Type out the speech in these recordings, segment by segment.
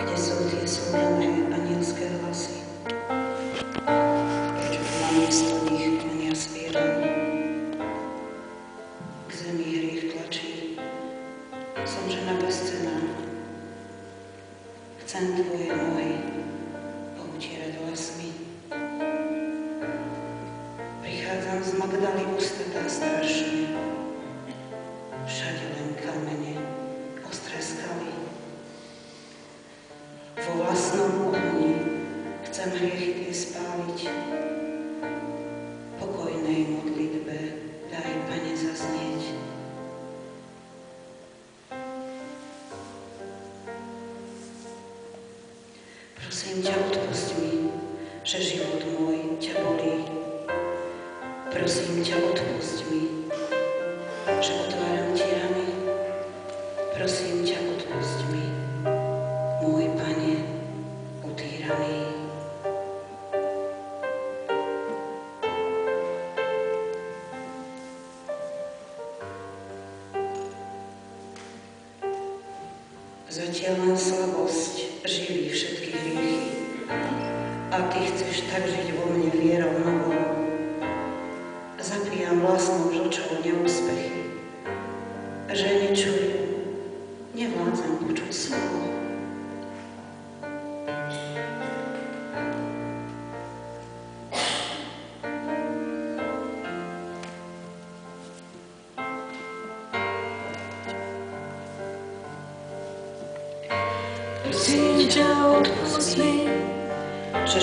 Kde sú tie súkromné anielské hlasy? Prečo tu namiesto nich len ja spievam? K zemi hriech tlačí. Som žena bezcenná. Chcem tvoje nohy poutierať vlasmi. Prichádzam z Magdaly ústatá strašne. Všade len kamene, ostré skaly. Vo vlastnom ohni chcem hriechy tie spáliť. Pokojnej modlitbe daj, Pane, zaznieť. Prosím ťa, odpusť mi, že život môj ťa bolí. Prosím ťa, odpusť mi, že otváram ti rany. Prosím ťa, odpusť mi, môj Pane, utýraný. Zatiaľ len slabosť živí všetky hriechy a ty chceš tak žiť vo mne vierou novou. Zapíjam vlastnou žlčou neúspechy, že nečujem, nevládzem počuť slovo. Prosím ťa, odpusť mi, že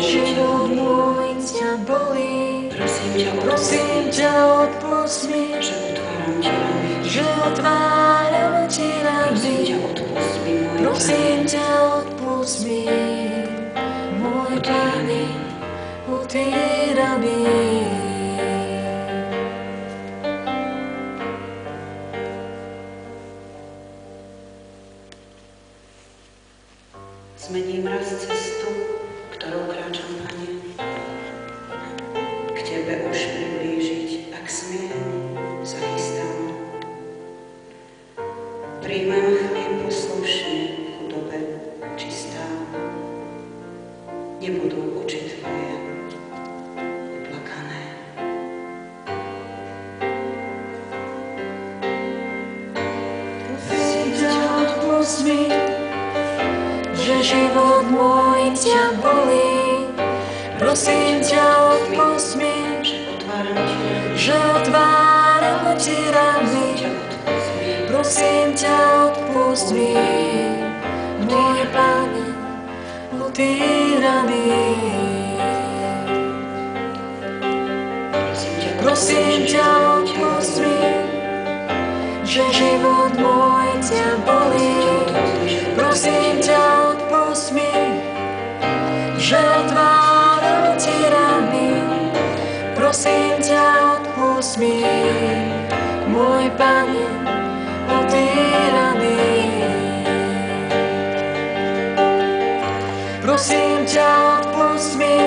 život môj ťa bolí. Prosím ťa, odpusť mi, že otváram ti rany. Prosím ťa, odpusť mi, môj Pane, utýraný. Zmením raz cestu, ktorou kráčam, Pane. K tebe už priblížiť, ak smiem, sa chystám. Príjmem chlieb poslušne, v chudobe čistá. Nebudú oči tvoje uplakané. Prosím ťa, odpusť mi, že život môj ťa bolí. Prosím ťa, odpusť mi, že otváram ti rany. Prosím ťa, odpusť mi, môj Pane, utýraný. Prosím ťa, odpusť mi, že život môj ťa bolí. Prosím ťa, odpusť mi, že otváram ti rany. Prosím ťa, odpusť mi, môj Pane, utýraný. Prosím ťa, odpusť mi,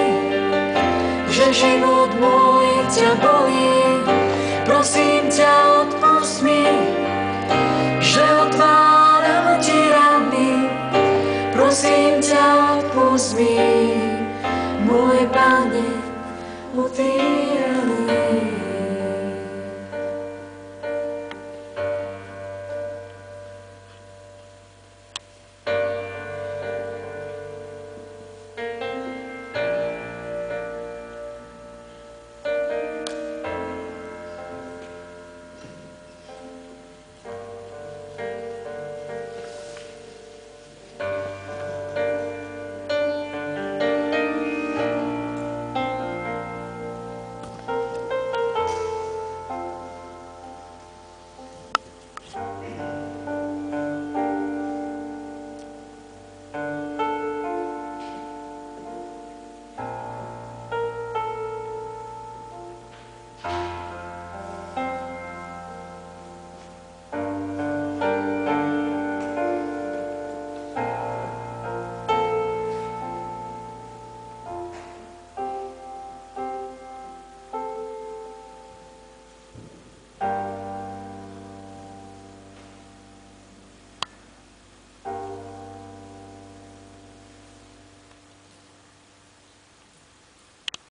že život môj ťa bolí. Prosím ťa, odpusť mi, že otváram ti rany. Prosím ťa, odpusť mi, môj Pane, utýraný.